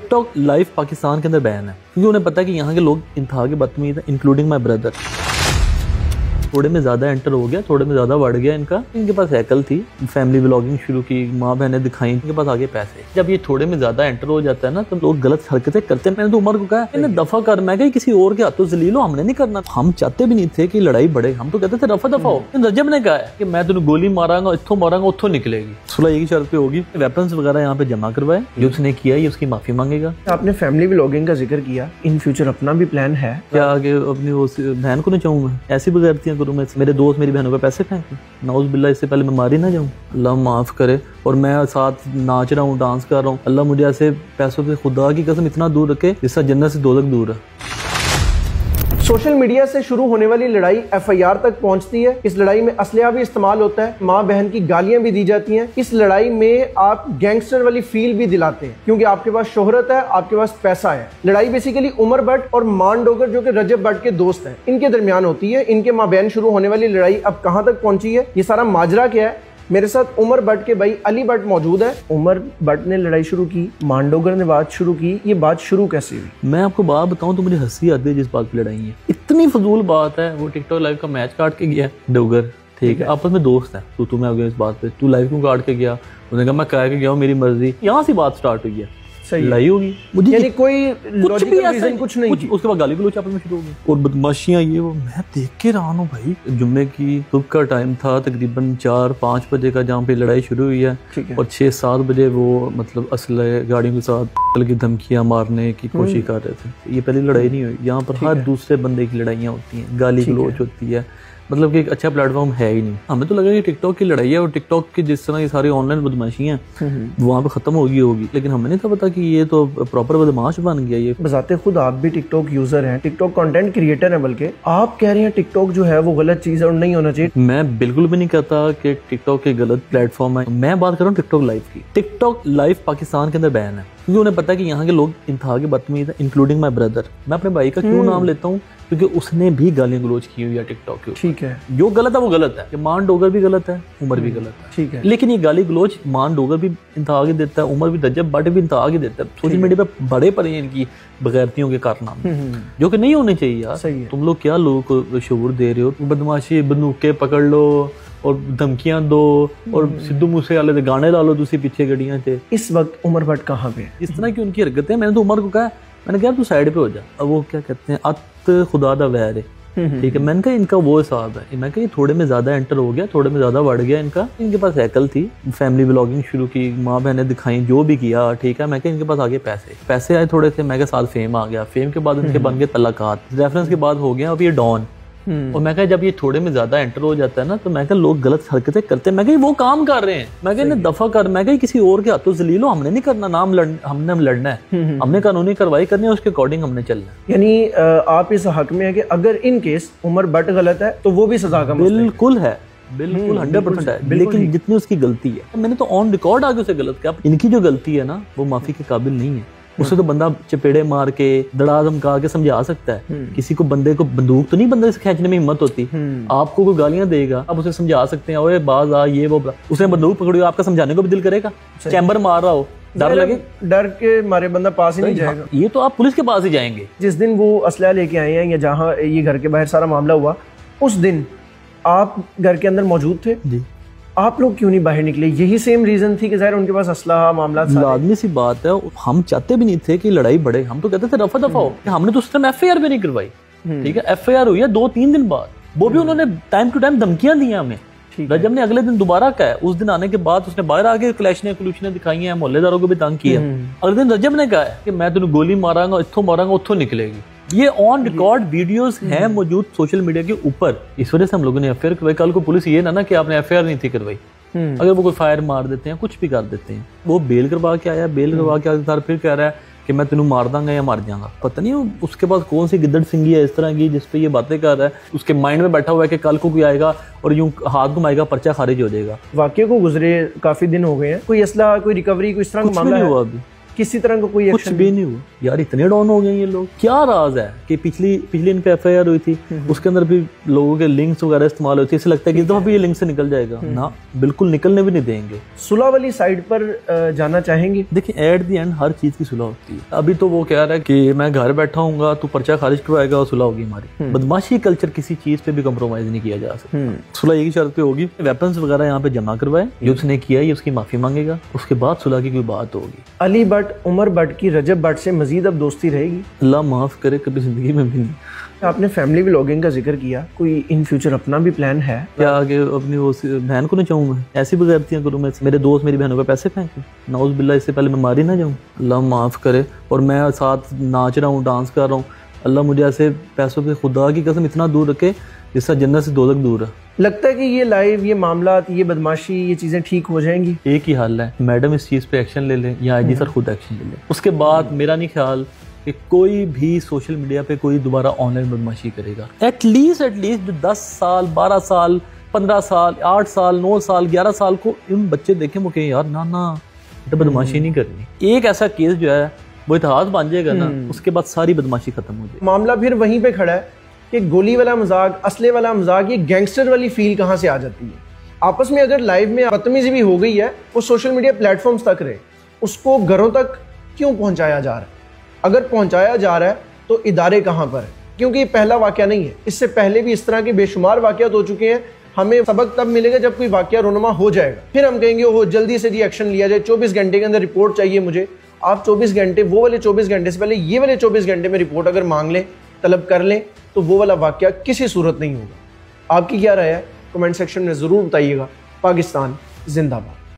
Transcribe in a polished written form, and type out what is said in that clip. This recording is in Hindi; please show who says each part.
Speaker 1: टिकटॉक लाइव पाकिस्तान के अंदर बैन है क्योंकि उन्हें पता है कि यहाँ के लोग इंतहा के बदतमीज हैं, इंक्लूडिंग माई ब्रदर। थोड़े में ज़्यादा एंटर हो गया, थोड़े में ज़्यादा बढ़ गया इनका। इनके पास हैकल थी, फैमिली व्लॉगिंग शुरू की, माँ बहनें दिखाई, इनके पास आगे पैसे। जब ये थोड़े में ज़्यादा एंटर हो जाता है ना तो लोग गलत हरकतें करते हैं। मैंने तो उमर को कहा इन्हें दफा कर, मैं कहा किसी और के हाथों जलील हो, हमने नहीं करना। हम चाहते भी नहीं थे कि लड़ाई बढ़े, हम तो कहते थे रफा दफा हो। रजब ने कहा है कि मैं तेन गोली मारांगा, इत्थों मारांगा, उत्थों निकलेगी। सुलह एक शर्त पे होगी, वेपन्स वगैरह यहाँ पे जमा करवाए, जो उसने किया ये उसकी माफी मांगेगा।
Speaker 2: आपने फैमिली व्लॉगिंग का जिक्र किया, इन फ्यूचर अपना भी प्लान है
Speaker 1: क्या? आगे अपनी वो बहन को नहीं चाहूंगा, ऐसी बगैरतियां करूँ मैं, मेरे दोस्त मेरी बहनों पे पैसे फेंक, नाउज बिल्ला, इससे पहले मैं मारी ना जाऊँ। अल्लाह माफ़ करे। और मैं साथ नाच रहा हूँ, डांस कर रहा हूँ, अल्लाह मुझे ऐसे पैसों से खुदा की कसम इतना दूर रखे जिससे जन्नत से दोज़ख दूर है।
Speaker 2: सोशल मीडिया से शुरू होने वाली लड़ाई FIR तक पहुंचती है। इस लड़ाई में असलहा भी इस्तेमाल होता है, माँ बहन की गालियां भी दी जाती हैं। इस लड़ाई में आप गैंगस्टर वाली फील भी दिलाते हैं क्योंकि आपके पास शोहरत है, आपके पास पैसा है। लड़ाई बेसिकली उमर भट्ट और मान डोगर जो कि रजब भट्ट के दोस्त हैं, इनके दरमियान होती है। इनके माँ बहन शुरू होने वाली लड़ाई अब कहां तक पहुंची है, ये सारा माजरा क्या है। मेरे साथ उमर भट्ट के भाई अली भट्ट मौजूद है। उमर भट्ट ने लड़ाई शुरू की, मांडोगर ने बात शुरू की, ये बात शुरू कैसे हुई?
Speaker 1: मैं आपको बात बताऊं तो मुझे हंसी आती है जिस बात की लड़ाई है। इतनी फजूल बात है। वो टिकटॉक लाइव का मैच काट के गया डोगर, ठीक है, आपस में दोस्त है, तो तुम्हें आ गया इस बात पे, तू लाइव क्यों काट के गया? उन्होंने कहा मैं कह के गया हूँ, मेरी मर्जी। यहाँ से बात स्टार्ट हुई है, लड़ाई होगी, मुझे
Speaker 2: यानी कोई
Speaker 1: कुछ भी ऐसा
Speaker 2: कुछ नहीं।
Speaker 1: उसके बाद गाली गलौच आपस में शुरू हो गई और बदमाशियां ये वो। मैं देख के रहा हूँ भाई, जुम्मे की सुबह का टाइम था, तकरीबन 4-5 बजे का, जहाँ पे लड़ाई शुरू हुई है और 6-7 बजे वो मतलब असले गाड़ियों के साथ की धमकियां मारने की कोशिश कर रहे थे। ये पहली लड़ाई नहीं हुई, यहाँ पर हर दूसरे बंदे की लड़ाइयाँ होती हैं, गाली गलौच होती है, मतलब कि एक अच्छा प्लेटफॉर्म है ही नहीं। हमें तो लगा कि टिकटॉक की लड़ाई है और टिकटॉक की जिस तरह ये सारी ऑनलाइन बदमाशी हैं वहाँ पे खत्म होगी, लेकिन हमें नहीं था पता कि ये तो प्रॉपर बदमाश बन गया। ये
Speaker 2: बजाते खुद आप भी टिकटॉक यूजर हैं, टिकटॉक कंटेंट क्रिएटर हैं, बल्कि आप कह रहे हैं टिकटॉक जो है वो गलत चीज है और नहीं होना चाहिए।
Speaker 1: मैं बिल्कुल भी नहीं कहता कि टिकटॉक एक गलत प्लेटफॉर्म है। मैं बात कर रहा हूँ टिकटॉक लाइव की। टिकटॉक लाइव पाकिस्तान के अंदर बैन है क्योंकि उन्हें पता है कि यहाँ के लोग इंतहा के बदतमीज हैं, इंक्लूडिंग माई ब्रदर। मैं अपने भाई का क्यों नाम लेता हूँ? क्योंकि उसने भी गालियां गलोच की हुई है टिकटॉक के।
Speaker 2: ठीक है,
Speaker 1: जो गलत है वो गलत है। मान डोगर भी गलत है, उमर भी गलत है,
Speaker 2: ठीक है,
Speaker 1: लेकिन ये गाली गलोच मान डोगर भी इंतहा के देता है, उमर भी, रजब भट्ट भी इंतहा के देता है। सोशल मीडिया पे बड़े पड़े हैं इनकी बगैरतियों के कारनामे, जो कि नहीं होने चाहिए यार। तुम लोग क्या लोगों को शऊर दे रहे हो? बदमाशी, बंदूकें पकड़ लो और धमकियां दो और सिद्धू मूसे वाले दे गाने ला लो दूसरी पीछे गड्डियां थे।
Speaker 2: इस वक्त उमर भट्ट कहाँ पे?
Speaker 1: इस तरह की उनकी हरकतें। मैंने तो उमर को कहा, मैंने कहा तू साइड पे हो जा। अब वो क्या कहते हैं, अत खुदा दा वैर है, ठीक है। मैंने कहा इनका वो हिसाब है। मैं कहा ये थोड़े में ज्यादा एंटर हो गया, थोड़े में ज्यादा बढ़ गया इनका। इनके पास हैकल थी, फैमिली व्लॉगिंग शुरू की, माँ बहनें दिखाई, जो भी किया, ठीक है। मैं कहा इनके पास आगे पैसे आए थोड़े से, मैं कहा साथ फेम आ गया, फेम के बाद इनके बन गए तलाकात, रेफरेंस के बाद हो गया अब ये डॉन। और मैं कहा जब ये थोड़े में ज्यादा एंटर हो जाता है ना तो मैं कहा लोग गलत हरकतें करते हैं। मैं कहा वो काम कर रहे हैं, मैं कहा इन्हें दफा कर, मैं कहा किसी और के हाथों जलील हो, हमने नहीं करना। हमने लड़ना है, हमने कानूनी कार्रवाई करनी है, उसके अकॉर्डिंग हमने चलना है।
Speaker 2: यानी आप इस हक में है कि अगर इन केस उमर भट्ट गलत है तो वो भी सजा का
Speaker 1: बिल्कुल है, बिल्कुल 100% है, लेकिन जितनी उसकी गलती है, मैंने तो ऑन रिकॉर्ड आगे उसे गलत किया। इनकी जो गलती है ना वो माफी के काबिल नहीं है। उसे तो बंदा चपेड़े मार के, दड़ा धमका के समझा सकता है। किसी को बंदे को बंदूक तो नहीं बंदे से खींचने में हिम्मत होती। आपको कोई गालियां देगा, आप उसे समझा सकते हैं, ओए बाज आ, ये वो। उसने बंदूक पकड़ी, आपका समझाने को भी दिल करेगा? चैम्बर मार रहा हो, डर लगे,
Speaker 2: डर के मारे बंदा पास ही नहीं जाएगा।
Speaker 1: ये तो आप पुलिस के पास ही जाएंगे।
Speaker 2: जिस दिन वो असला लेके आए हैं या जहाँ ये घर के बाहर सारा मामला हुआ, उस दिन आप घर के अंदर मौजूद थे जी। आप लोग क्यों नहीं बाहर निकले? यही सेम रीजन थी कि जाहिर उनके पास असला मामला था।
Speaker 1: लाजमी सी बात है, हम चाहते भी नहीं थे कि लड़ाई बढ़े। हम तो कहते थे रफा दफा हो। हमने तो उस टाइम FIR भी नहीं करवाई, ठीक है। FIR हुई है 2-3 दिन बाद, वो भी उन्होंने टाइम टू टाइम धमकियां दी हमें। रजब ने अगले दिन दोबारा कहा, उस दिन आने के बाद उसने बाहर आके क्लैशने दिखाई हैं, मोहल्लेदारों को भी तंग किया। अगले दिन रजब ने कहा कि मैं तेन गोली मारांगा, इत्थों मारांगा, उत्थों निकलेगी। ये ऑन रिकॉर्ड वीडियोस हैं मौजूद सोशल मीडिया के ऊपर। इस वजह से हम लोगों ने FIR करवाई। कल को पुलिस ये ना कि आपने FIR नहीं थी करवाई, अगर वो कोई फायर मार देते हैं, कुछ भी कर देते हैं। वो बेल करवा के आया, बेल करवा के आया, फिर कह रहा है कि मैं तेनू मार दूंगा या मार जाऊंगा। पता नहीं उसके पास कौन सी गिद्दड़ सिंगी है इस तरह की जिसपे ये बातें कर रहा है। उसके माइंड में बैठा हुआ है कि कल को कोई आएगा और यूं हाथ घुमाएगा, पर्चा खारिज हो जाएगा।
Speaker 2: वाकये को गुजरे काफी दिन हो गए हैं, कोई असला, कोई रिकवरी, कोई इस तरह का मामला
Speaker 1: हुआ अभी
Speaker 2: किसी तरह का कोई
Speaker 1: कुछ भी नहीं हुआ यार, इतने डाउन हो गए ये लोग। क्या राज है कि पिछली इन पे FIR हुई थी, उसके अंदर भी लोगों के लिंक्स वगैरह इस्तेमाल होती है, ऐसे लगता है कि इस दफा भी ये लिंक से निकल जाएगा ना, बिल्कुल निकलने भी नहीं देंगे।
Speaker 2: सुलह वाली साइड पर जाना चाहेंगे?
Speaker 1: देखिए एट दी एंड हर चीज की सुलह होती है। अभी तो वो कह रहा है कि मैं घर बैठा हूँ, तू पर्चा खारिज करवाएगा और सुलह होगी हमारी। बदमाशी कल्चर किसी चीज पे भी कम्प्रोमाइज नहीं किया जा सकता। सुलह यही शर्त पे होगी, वेपन्स वगैरह यहाँ पे जमा करवाए, जो उसने किया है उसकी माफी मांगेगा, उसके बाद सुलह की कोई बात होगी।
Speaker 2: अली भट्ट, उमर भट्ट की रजब भट्ट से मजीद अब दोस्ती रहेगी?
Speaker 1: अल्लाह माफ करे, कभी जिंदगी में भी नहीं।
Speaker 2: आपने फैमिली व्लॉगिंग का जिक्र किया, कोई इन फ्यूचर अपना भी प्लान है
Speaker 1: क्या? आगे अपनी वो बहन को नहीं चाहूँ मैं, ऐसी बगैरतियाँ करूँ मैं, मेरे दोस्त मेरी बहनों पे पैसे फेंके, नाउज़ बिल्लाह, इससे पहले मैं मारी ना जाऊँ। अल्लाह माफ़ करे। और मैं साथ नाच रहा हूँ, डांस कर रहा हूँ, अल्लाह मुझे ऐसे पैसों पे खुदा की कसम इतना दूर रखे जिससे जन्नत से दोज़ख दूर है।
Speaker 2: लगता है कि ये लाइव, ये मामला, ये बदमाशी, ये चीज़ें ठीक हो जाएंगी?
Speaker 1: एक ही हाल है, मैडम इस चीज़ पे एक्शन ले लें या IG सर खुद एक्शन ले लें। उसके बाद मेरा नहीं ख्याल कि कोई भी सोशल मीडिया पे कोई दोबारा ऑनलाइन बदमाशी करेगा। एटलीस्ट जो 10 साल, 12 साल, 15 साल, 8 साल, 9 साल, 11 साल को इन बच्चे देखें, वो कहें यार ना तो बदमाशी नहीं करनी। एक ऐसा केस जो है वो इतिहास बन जाएगा ना, उसके बाद सारी बदमाशी खत्म हो जाएगी।
Speaker 2: मामला फिर वहीं पे खड़ा है कि गोली वाला मजाक, असले वाला मजाक, ये गैंगस्टर वाली फील कहाँ से आ जाती है? आपस में अगर लाइव में बदतमीजी भी हो गई है, वो सोशल मीडिया प्लेटफॉर्म्स तक रहे, उसको घरों तक क्यों पहुंचाया जा रहा है? अगर पहुंचाया जा रहा है तो इदारे कहाँ पर है? क्योंकि ये पहला वाकया नहीं है, इससे पहले भी इस तरह के बेशुमार वाकयात हो चुके हैं। हमें सबक तब मिलेगा जब कोई वाकया रोनुमा हो जाएगा, फिर हम कहेंगे ओहो जल्दी से जी एक्शन लिया जाए, 24 घंटे के अंदर रिपोर्ट चाहिए मुझे। आप 24 घंटे, वो वाले 24 घंटे से पहले ये वाले 24 घंटे में रिपोर्ट अगर मांग लें, तलब कर लें, तो वो वाला वाकया किसी सूरत नहीं होगा। आपकी क्या राय है? कमेंट सेक्शन में ज़रूर बताइएगा। पाकिस्तान जिंदाबाद।